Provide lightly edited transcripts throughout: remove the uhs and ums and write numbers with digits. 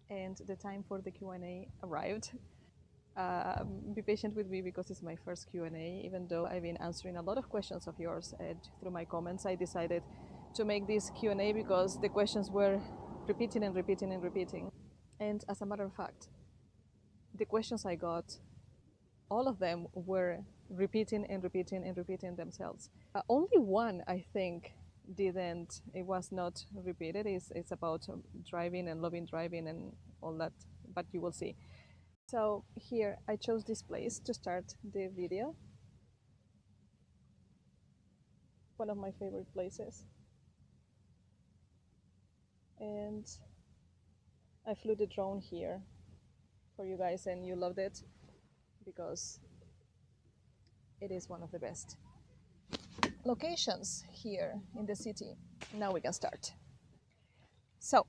and the time for the Q&A arrived. Be patient with me because it's my first Q&A. Even though I've been answering a lot of questions of yours through my comments, I decided to make this Q&A because the questions were repeating and repeating and repeating. And as a matter of fact, the questions I got, all of them were repeating and repeating and repeating themselves. Only one, I think, didn't. It was not repeated. It's about driving and loving driving and all that, but you will see. So here I chose this place to start the video. One of my favorite places. And I flew the drone here for you guys and you loved it because it is one of the best locations here in the city. Now we can start. So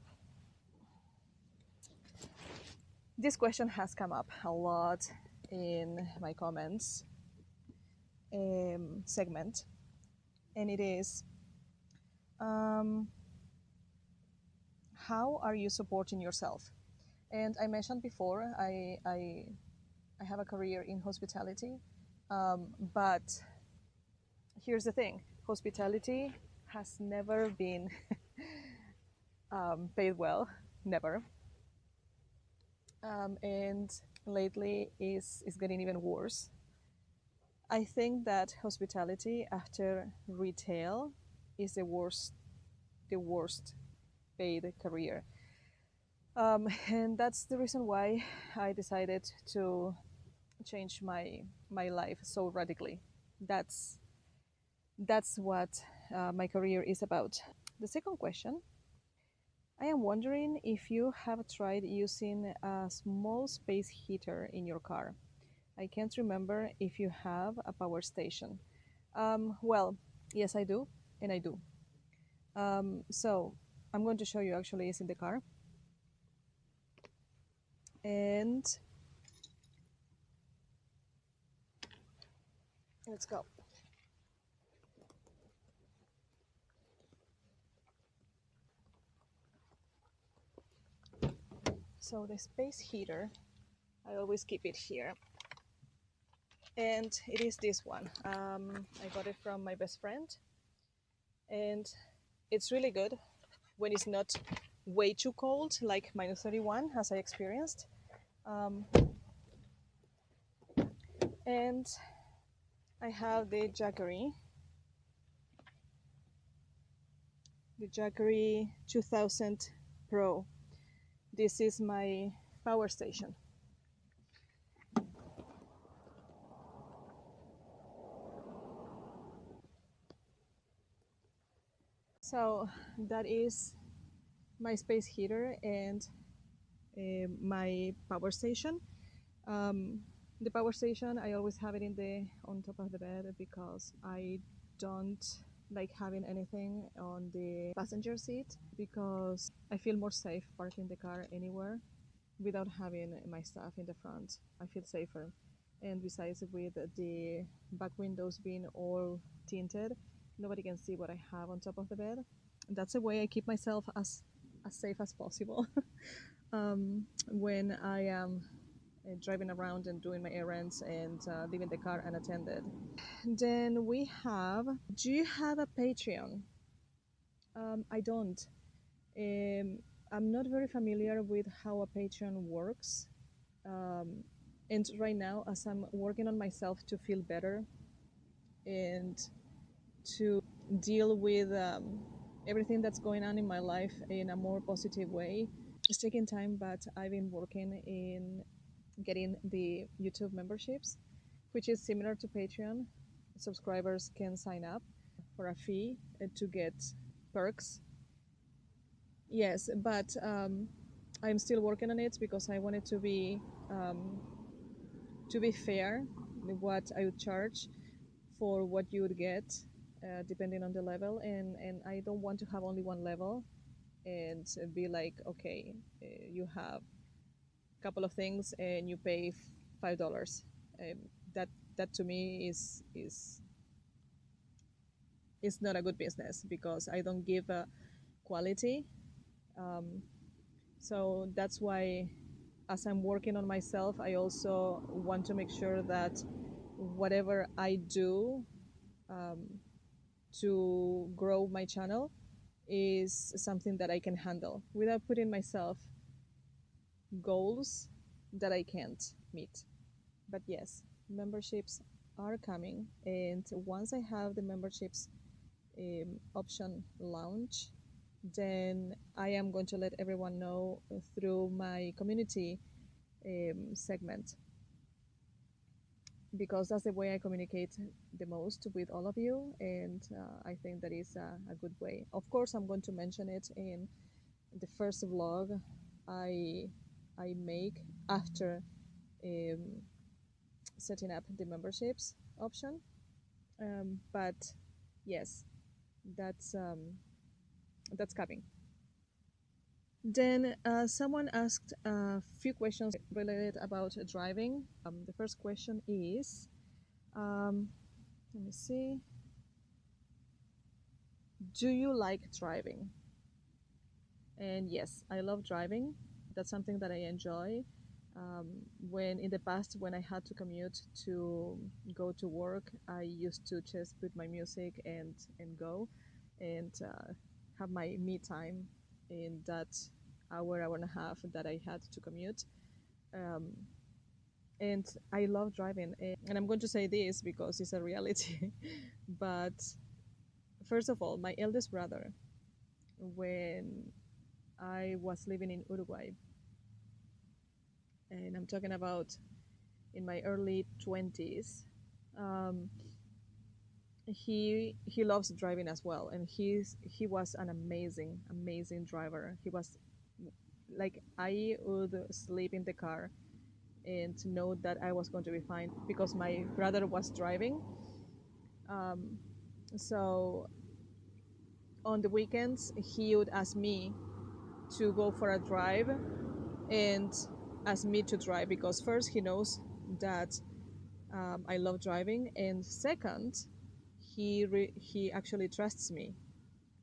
this question has come up a lot in my comments segment, and it is how are you supporting yourself? And I mentioned before, I have a career in hospitality, but here's the thing: hospitality has never been paid well, never. And lately is getting even worse. I think that hospitality after retail is the worst paid career. And that's the reason why I decided to change my life so radically. That's what my career is about. The second question, I am wondering if you have tried using a small space heater in your car. I can't remember if you have a power station. Well, yes, I do, and I do. So I'm going to show you actually it's in the car. And let's go. So the space heater, I always keep it here. And it is this one. I got it from my best friend. And it's really good when it's not way too cold, like minus 31, as I experienced. And I have the Jackery 2000 Pro. This is my power station. So that is my space heater and my power station. The power station, I always have it on top of the bed because I don't like having anything on the passenger seat because I feel more safe parking the car anywhere without having my stuff in the front. I feel safer. And besides, with the back windows being all tinted, nobody can see what I have on top of the bed. That's a way I keep myself as safe as possible when I am driving around and doing my errands and leaving the car unattended. Then we have, do you have a Patreon? I don't. Um, I'm not very familiar with how a Patreon works. And right now, as I'm working on myself to feel better and to deal with everything that's going on in my life in a more positive way, it's taking time, but I've been working in getting the YouTube memberships, which is similar to Patreon. Subscribers can sign up for a fee to get perks. Yes, but I'm still working on it because I wanted to be fair with what I would charge for what you would get depending on the level, and I don't want to have only one level and be like, okay, you have a couple of things and you pay $5. That that to me is not a good business because I don't give quality. Um, So that's why, as I'm working on myself, I also want to make sure that whatever I do um, to grow my channel is something that I can handle without putting myself goals that I can't meet. But yes, memberships are coming, and once I have the memberships option launch, then I am going to let everyone know through my community segment, because that's the way I communicate the most with all of you, and I think that is a good way. Of course, I'm going to mention it in the first vlog I I make after um, setting up the memberships option. But yes, that's that's coming. Then someone asked a few questions related about driving. The first question is, um, let me see, do you like driving? And yes, I love driving. That's something that I enjoy. Um, when in the past, when I had to commute to go to work, I used to just put my music and go, and have my me time in that hour and a half that I had to commute. Um, and I love driving. And I'm going to say this because it's a reality. But first of all, my eldest brother, when I was living in Uruguay, and I'm talking about in my early 20s, um, he loves driving as well, and he was an amazing driver. He was like, I would sleep in the car and know that I was going to be fine because my brother was driving. Um, so on the weekends, he would ask me to go for a drive and ask me to drive, because first he knows that I love driving, and second, he actually trusts me.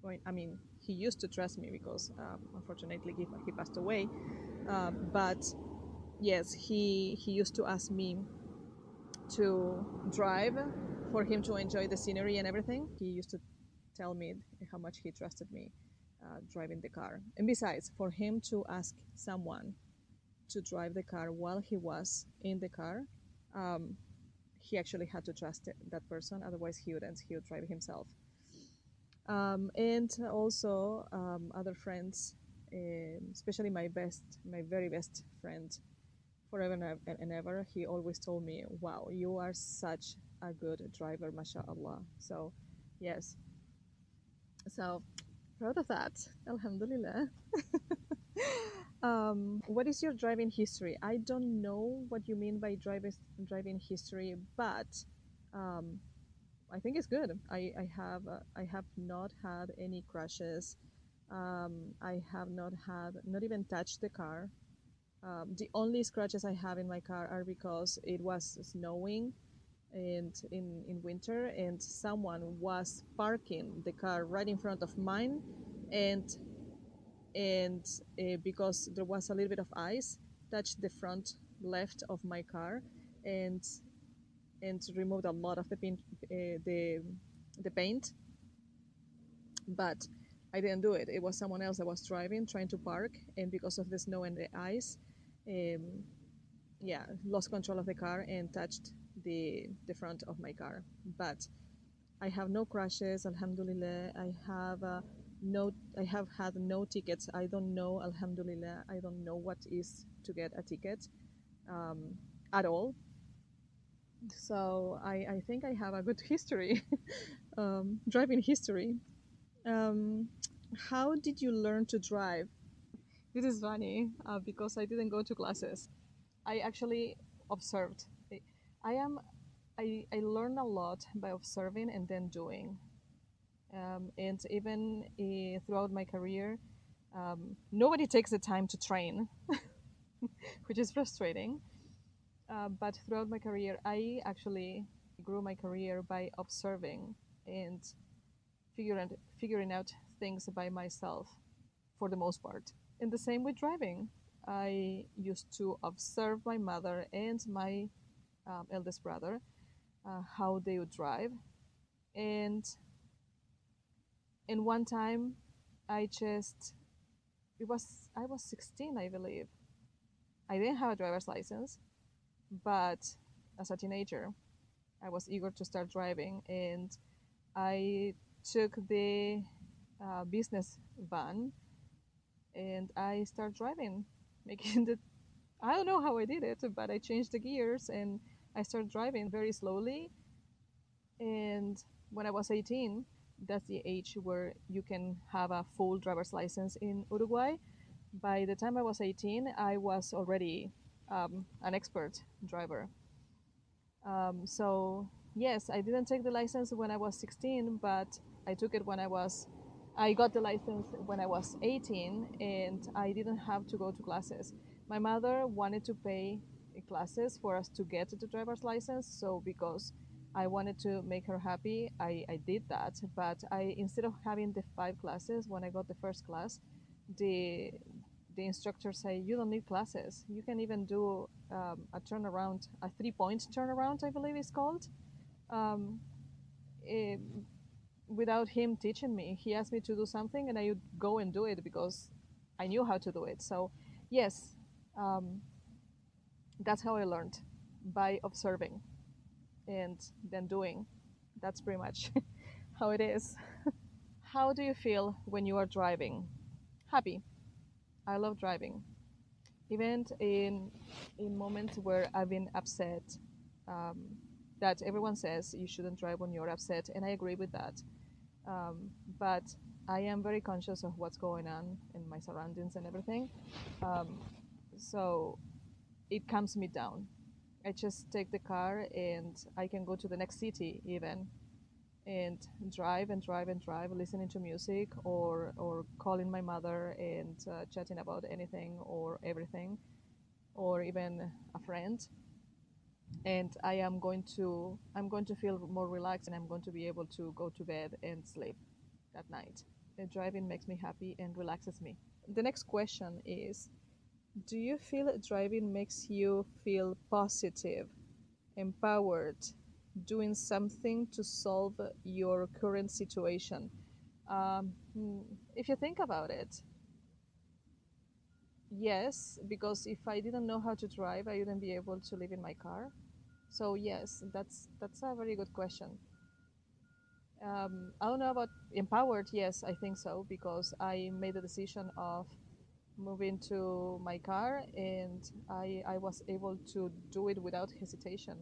Well, I mean, he used to trust me because unfortunately he passed away. But yes, he used to ask me to drive for him to enjoy the scenery and everything. He used to tell me how much he trusted me driving the car. And besides, for him to ask someone to drive the car while he was in the car, um, he actually had to trust that person. Otherwise, he would drive himself. And also other friends, especially my very best friend, forever and ever. He always told me, "Wow, you are such a good driver, mashallah." So, yes, so proud of that. Alhamdulillah. What is your driving history? I don't know what you mean by driving history, but um, I think it's good. I have not had any crashes. I have not had not even touched the car. The only scratches I have in my car are because it was snowing and in winter, and someone was parking the car right in front of mine, and because there was a little bit of ice, touched the front left of my car, and removed a lot of the paint. But I didn't do it. It was someone else that was driving, trying to park, and because of the snow and the ice, um, yeah, lost control of the car and touched the front of my car. But I have no crashes, alhamdulillah. I have had no tickets. I don't know, alhamdulillah. I don't know what is to get a ticket um, at all. So I think I have a good history, driving history. Um, how did you learn to drive? This is funny because I didn't go to classes. I actually observed. I am I learn a lot by observing and then doing. And even throughout my career, nobody takes the time to train, which is frustrating. But throughout my career, I actually grew my career by observing and figuring out things by myself for the most part. And the same with driving. I used to observe my mother and my eldest brother, how they would drive. And in one time, I just, I was 16, I believe. I didn't have a driver's license, but as a teenager, I was eager to start driving, and I took the business van and I started driving, making the. I don't know how I did it, but I changed the gears and I started driving very slowly. And when I was 18, that's the age where you can have a full driver's license in Uruguay. By the time I was 18, I was already an expert driver. So yes, I didn't take the license when I was 16, but I got the license when I was 18, and I didn't have to go to classes. My mother wanted to pay classes for us to get the driver's license, so because I wanted to make her happy, I did that. But instead of having the 5 classes, when I got the first class, the the instructors say you don't need classes. You can even do a turnaround, a 3-point turnaround, I believe it's called. Um, eh, Without him teaching me, he asked me to do something, and I would go and do it because I knew how to do it. So, yes, um, that's how I learned, by observing and then doing. That's pretty much how it is. How do you feel when you are driving? Happy. I love driving. Even in moments where I've been upset, um, that everyone says you shouldn't drive when you're upset, and I agree with that. But I am very conscious of what's going on in my surroundings and everything. Um, so it calms me down. I just take the car and I can go to the next city even and drive and drive and drive, listening to music or calling my mother and chatting about anything or everything, or even a friend. And I'm going to feel more relaxed, and I'm going to be able to go to bed and sleep that night. Driving makes me happy and relaxes me. The next question is, do you feel driving makes you feel positive, empowered, doing something to solve your current situation? Um, hmm, if you think about it, yes, because if I didn't know how to drive, I wouldn't be able to live in my car. So yes, that's a very good question. I don't know about empowered. Yes, I think so, because I made the decision of moving to my car, and I was able to do it without hesitation.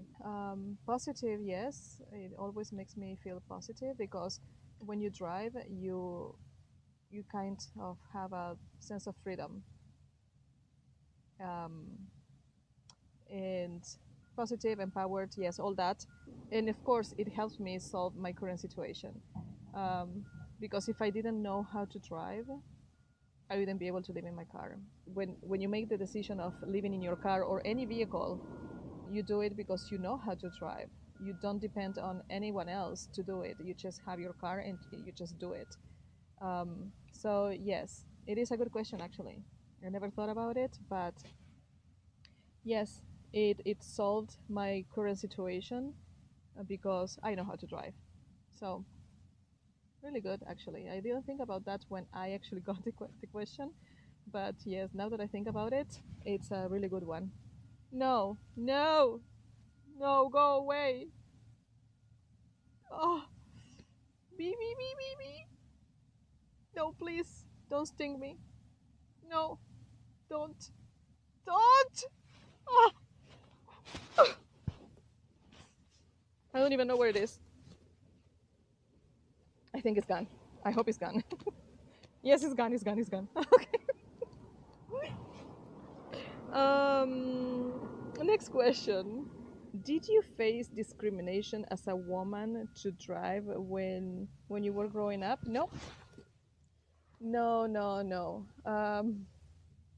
Positive, yes, it always makes me feel positive because when you drive, you kind of have a sense of freedom, um, and positive, empowered, yes, all that. And of course, it helps me solve my current situation. Um, because if I didn't know how to drive, I wouldn't be able to live in my car. When you make the decision of living in your car or any vehicle, you do it because you know how to drive. You don't depend on anyone else to do it. You just have your car and you just do it. So yes, it is a good question actually. I never thought about it, but yes, it solved my current situation because I know how to drive. So really good actually. I didn't think about that when I actually got the question, but yes, now that I think about it, it's a really good one. No, no, no, go away. Oh, bee, bee, bee, bee, bee. No, please, don't sting me. No, don't, don't. Oh, I don't even know where it is. I think it's gone. I hope it's gone. Yes, it's gone. It's gone. It's gone. Okay. Next question. Did you face discrimination as a woman to drive when you were growing up? No, no, no, no.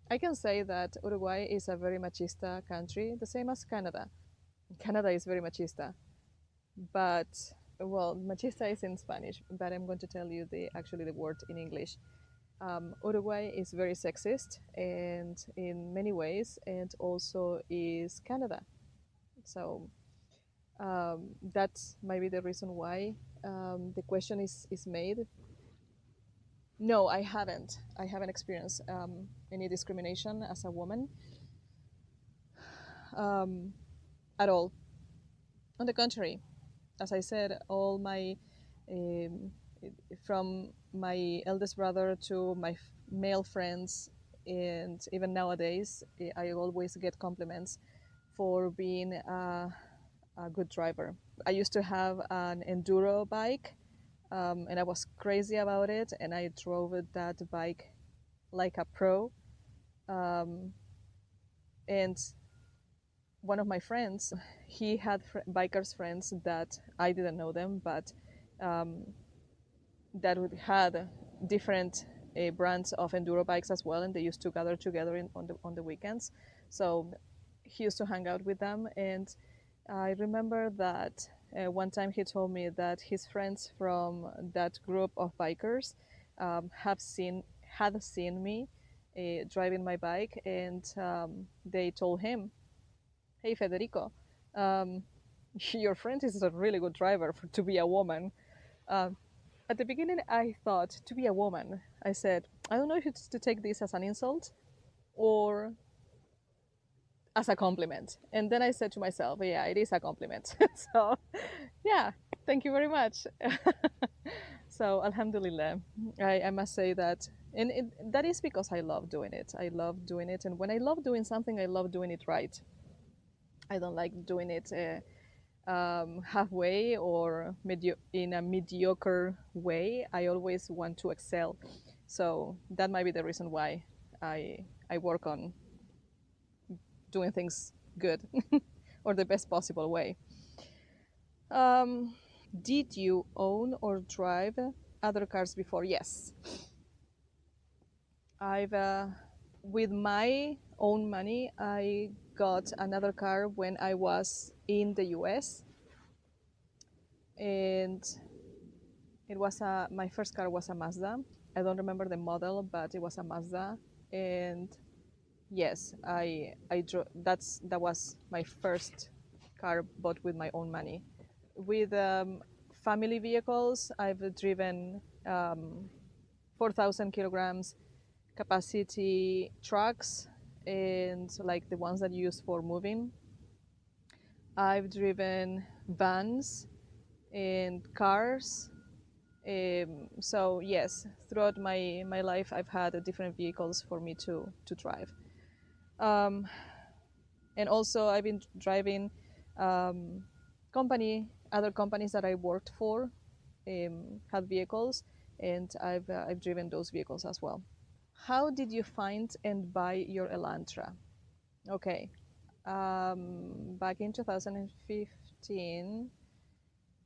I can say that Uruguay is a very machista country, the same as Canada. Canada is very machista, but well, machista is in Spanish, but I'm going to tell you the actually the word in English. Uruguay is very sexist, and in many ways, and also is Canada. So that's maybe the reason why the question is made. No, I haven't. I haven't experienced any discrimination as a woman um, at all. On the contrary, as I said, all my um, from my eldest brother to my male friends, and even nowadays, I always get compliments for being a good driver. I used to have an enduro bike, and I was crazy about it, and I drove that bike like a pro. Um, and one of my friends, he had bikers friends that I didn't know them, but um, that had different brands of enduro bikes as well, and they used to gather together on the weekends. So he used to hang out with them, and I remember that one time he told me that his friends from that group of bikers have seen had seen me driving my bike, and they told him, "Hey, Federico, um, your friend is a really good driver to be a woman." Um, at the beginning, I thought, to be a woman, I said, I don't know if it's to take this as an insult or as a compliment. And then I said to myself, yeah, it is a compliment. So, yeah, thank you very much. So, Alhamdulillah, I must say that. And that is because I love doing it. I love doing it. And when I love doing something, I love doing it right. I don't like doing it halfway or in a mediocre way. I always want to excel. So that might be the reason why I work on doing things good or the best possible way. Um, did you own or drive other cars before? Yes. I've with my own money, I got another car when I was in the US, and it was my first car was a Mazda. I don't remember the model, but it was a Mazda, and yes, that was my first car bought with my own money. With family vehicles, I've driven 4,000 kilograms capacity trucks, and like the ones that you use for moving. I've driven vans and cars. So yes, throughout my life, I've had different vehicles for me to drive. Um, and also, I've been driving um, other companies that I worked for had vehicles, and I've driven those vehicles as well. How did you find and buy your Elantra? Okay, back in 2015,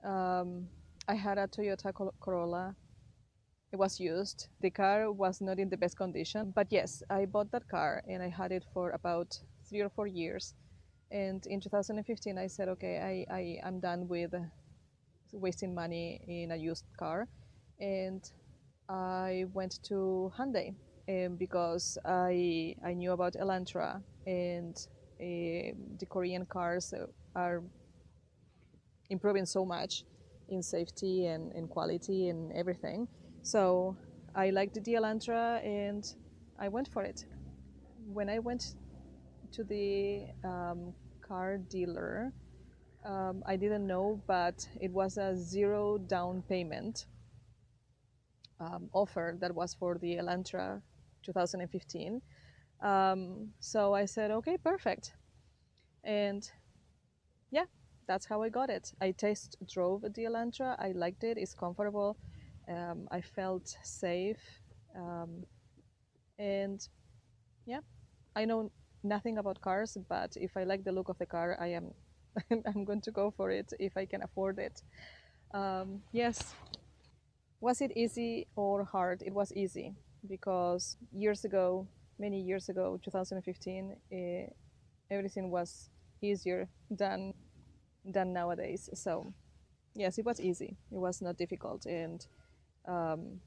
um, I had a Toyota Corolla. It was used. The car was not in the best condition, but yes, I bought that car and I had it for about 3 or 4 years. And in 2015, I said, okay, I am done with wasting money in a used car. And I went to Hyundai because I knew about Elantra, and the Korean cars are improving so much in safety and in quality and everything. So I liked the Elantra and I went for it. When I went to the car dealer, I didn't know, but it was a zero down payment offer that was for the Elantra 2015. So I said, okay, perfect. And yeah, that's how I got it. I test drove the Elantra. I liked it. It's comfortable. I felt safe. Um, and yeah, I know nothing about cars, but if I like the look of the car, I am I'm going to go for it if I can afford it. Yes. Was it easy or hard? It was easy because years ago, many years ago, 2015, everything was easier than nowadays. So yes, it was easy. It was not difficult, and um,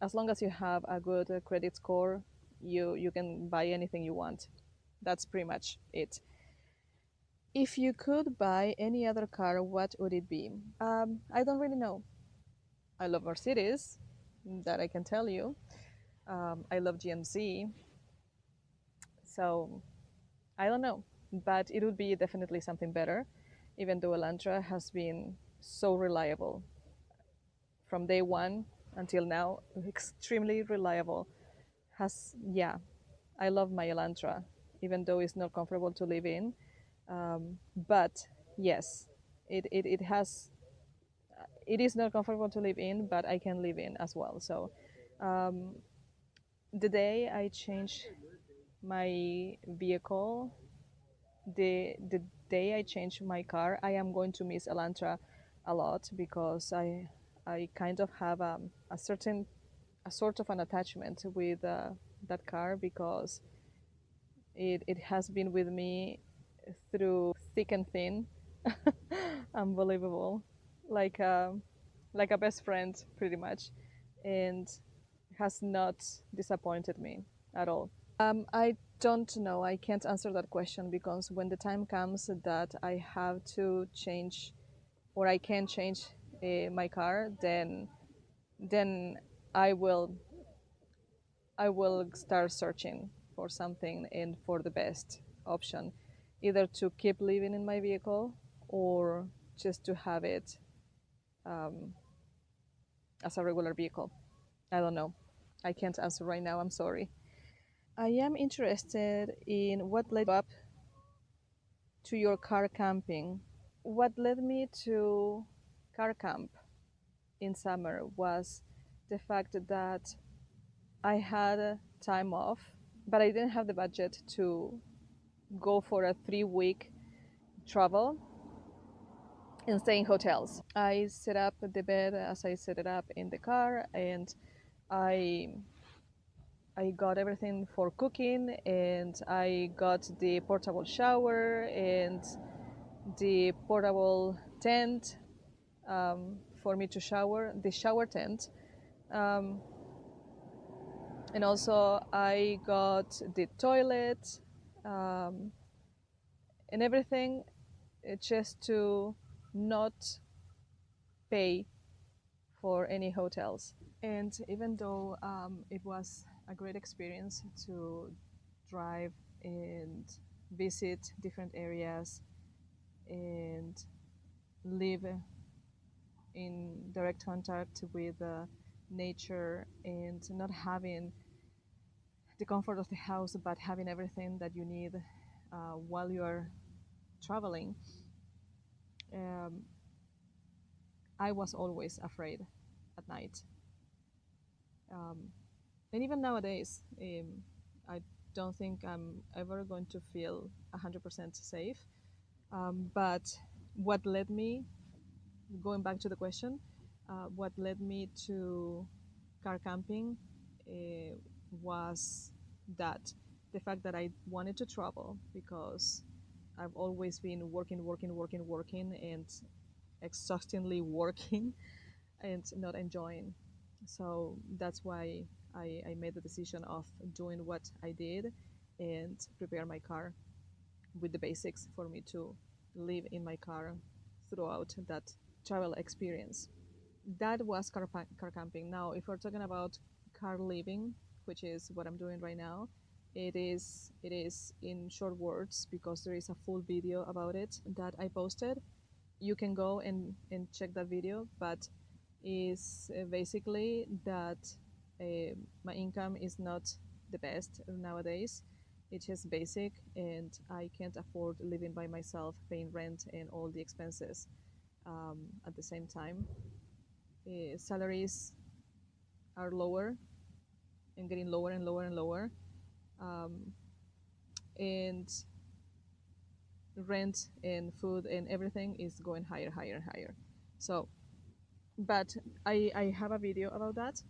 as long as you have a good credit score, you can buy anything you want. That's pretty much it. If you could buy any other car, what would it be? I don't really know. I love Mercedes, that I can tell you. I love GMC, so I don't know, but it would be definitely something better, even though Elantra has been so reliable from day one until now, extremely reliable. Yeah, I love my Elantra, even though it's not comfortable to live in. But yes, it has, it is not comfortable to live in, but I can live in as well. So um, the day I change my vehicle, the day I change my car, I am going to miss Elantra a lot because I kind of have a sort of an attachment with that car because it has been with me through thick and thin. Unbelievable, like a, like a best friend pretty much, and has not disappointed me at all. I don't know. I can't answer that question because when the time comes that I have to change or I can change my car, then I will I will start searching for something and for the best option, either to keep living in my vehicle or just to have it um, as a regular vehicle. I don't know. I can't answer right now. I'm sorry. I am interested in what led you up to your car camping. What led me to car camp in summer was the fact that I had time off, but I didn't have the budget to go for a 3 week travel and stay in hotels. I set up the bed as I set it up in the car, and I I got everything for cooking, and I got the portable shower and the portable tent for me to shower, the shower tent. Um, and also, I got the toilet um, and everything just to not pay for any hotels. And even though it was a great experience to drive and visit different areas and live in direct contact with nature and not having the comfort of the house, but having everything that you need while you are traveling, um, I was always afraid at night. Um, and even nowadays, I don't think I'm ever going to feel 100% safe. But what led me, going back to the question, what led me to car camping uh, was that the fact that I wanted to travel because I've always been working, and exhaustingly working and not enjoying. So that's why I made the decision of doing what I did and prepare my car with the basics for me to live in my car throughout that travel experience. That was car camping. Now, if we're talking about car living, which is what I'm doing right now, it is in short words because there is a full video about it that I posted. You can go and check that video, but is basically that my income is not the best nowadays. It's just basic, and I can't afford living by myself, paying rent and all the expenses at the same time. Salaries are lower and getting lower and lower and lower, um, and rent and food and everything is going higher, higher, and higher. So, but I have a video about that,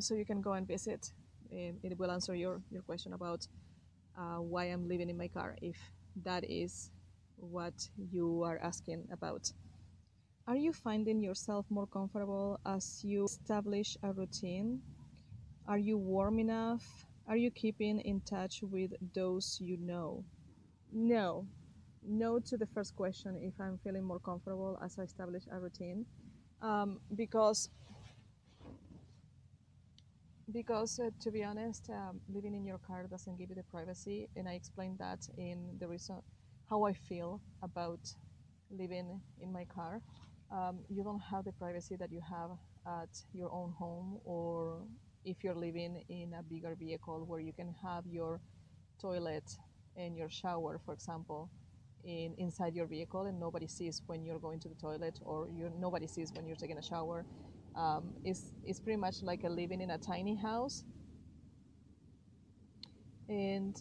so you can go and visit. It will answer your question about why I'm living in my car, if that is what you are asking about. Are you finding yourself more comfortable as you establish a routine? Are you warm enough? Are you keeping in touch with those you know? No. No to the first question if I'm feeling more comfortable as I establish a routine. Because to be honest, living in your car doesn't give you the privacy, and I explained that in the reason how I feel about living in my car. You don't have the privacy that you have at your own home, or if you're living in a bigger vehicle where you can have your toilet and your shower, for example, inside your vehicle, and nobody sees when you're going to the toilet, or nobody sees when you're taking a shower. It's pretty much like a living in a tiny house. And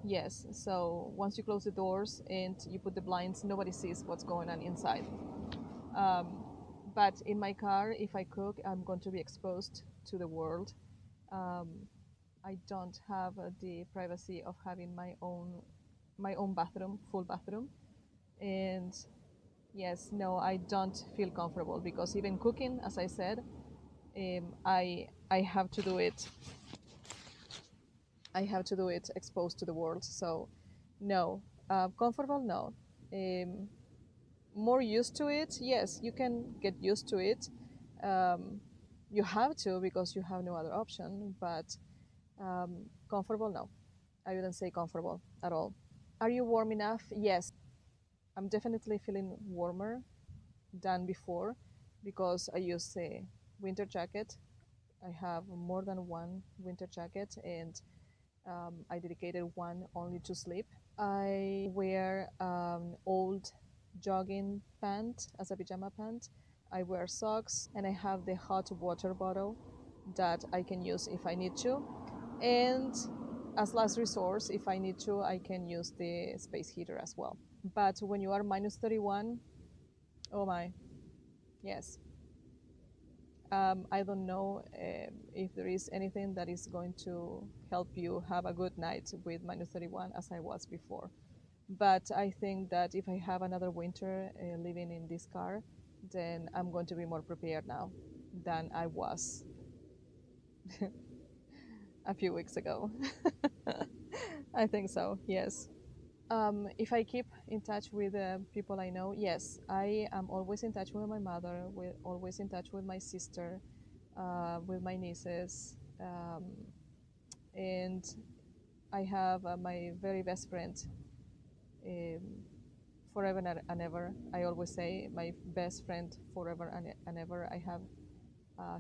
yes, so once you close the doors and you put the blinds, nobody sees what's going on inside. Um, but in my car, if I cook, I'm going to be exposed to the world. Um, I don't have the privacy of having my own bathroom, full bathroom. And yes, no, I don't feel comfortable because even cooking, as I said, I have to do it. I have to do it exposed to the world. So, no, comfortable, no. Um, More used to it, yes, you can get used to it. Um, you have to because you have no other option. But comfortable, no. I wouldn't say comfortable at all. Are you warm enough? Yes, I'm definitely feeling warmer than before because I use a winter jacket. I have more than one winter jacket, and I dedicated one only to sleep. I wear old jogging pant as a pajama pant. I wear socks, and I have the hot water bottle that I can use if I need to. And as last resource, if I need to, I can use the space heater as well. But when you are minus 31, oh my, yes. I don't know if there is anything that is going to help you have a good night with minus 31 as I was before. But I think that if I have another winter living in this car, then I'm going to be more prepared now than I was a few weeks ago. I think so, yes. If I keep in touch with people I know, yes, I am always in touch with my mother, always in touch with my sister, with my nieces, and I have my very best friend um, forever and ever. I always say my best friend forever and ever. I have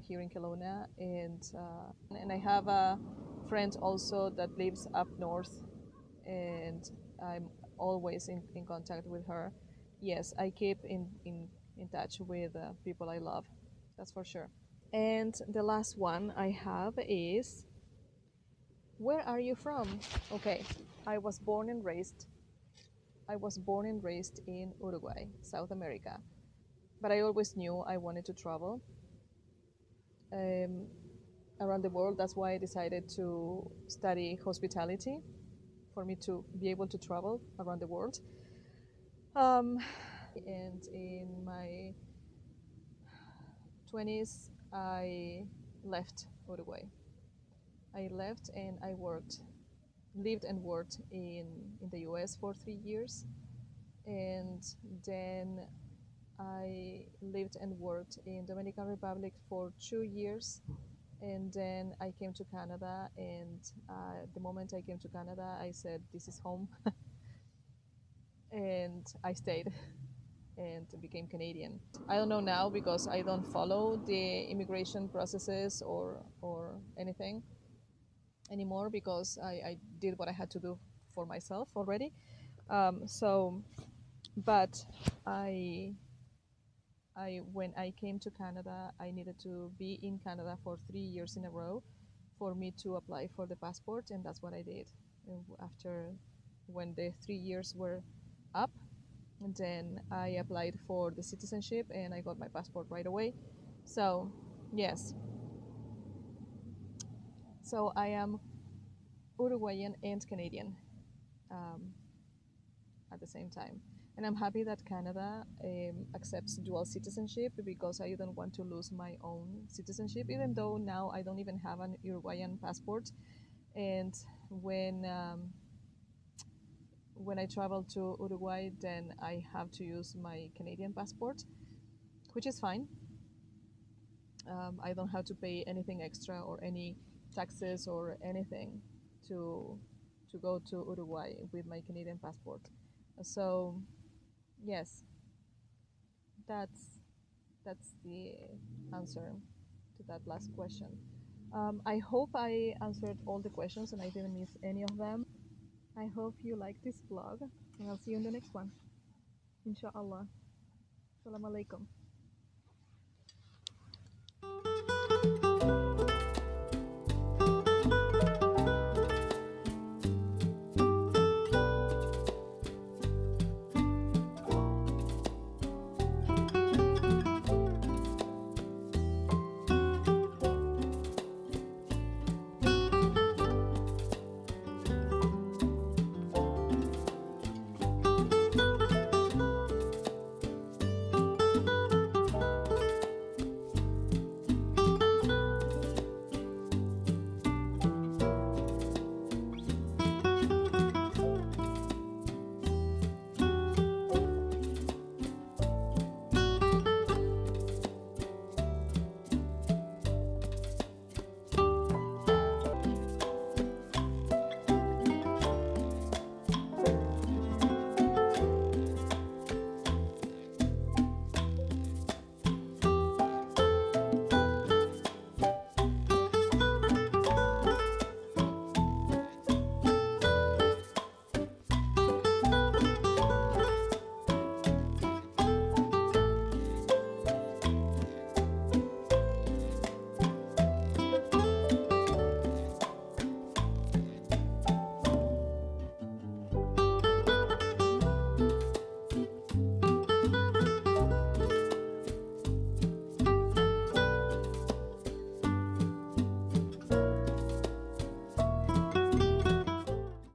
here in Kelowna, and I have a friend also that lives up north, and I'm always in contact with her. Yes, I keep in touch with people I love. That's for sure. And the last one I have is, where are you from? Okay, I was born and raised. I was born and raised in Uruguay, South America. But I always knew I wanted to travel um, around the world. That's why I decided to study hospitality for me to be able to travel around the world. Um, and in my 20s, I left Uruguay. I left and I lived and worked in the US for 3 years. And then I lived and worked in Dominican Republic for 2 years. And then I came to Canada. And the moment I came to Canada, I said, this is home. And I stayed and became Canadian. I don't know now because I don't follow the immigration processes or anything anymore because I did what I had to do for myself already. So, but I, when I came to Canada, I needed to be in Canada for 3 years in a row for me to apply for the passport, and that's what I did. After when the 3 years were up, and then I applied for the citizenship and I got my passport right away. So, yes. So I am Uruguayan and Canadian um, at the same time. And I'm happy that Canada accepts dual citizenship because I don't want to lose my own citizenship, even though now I don't even have an Uruguayan passport. And when um, when I travel to Uruguay, then I have to use my Canadian passport, which is fine. I don't have to pay anything extra or any taxes or anything to go to Uruguay with my Canadian passport. So yes, that's the answer to that last question. I hope I answered all the questions and I didn't miss any of them. I hope you like this vlog and I'll see you in the next one. Inshallah. Salam alaikum.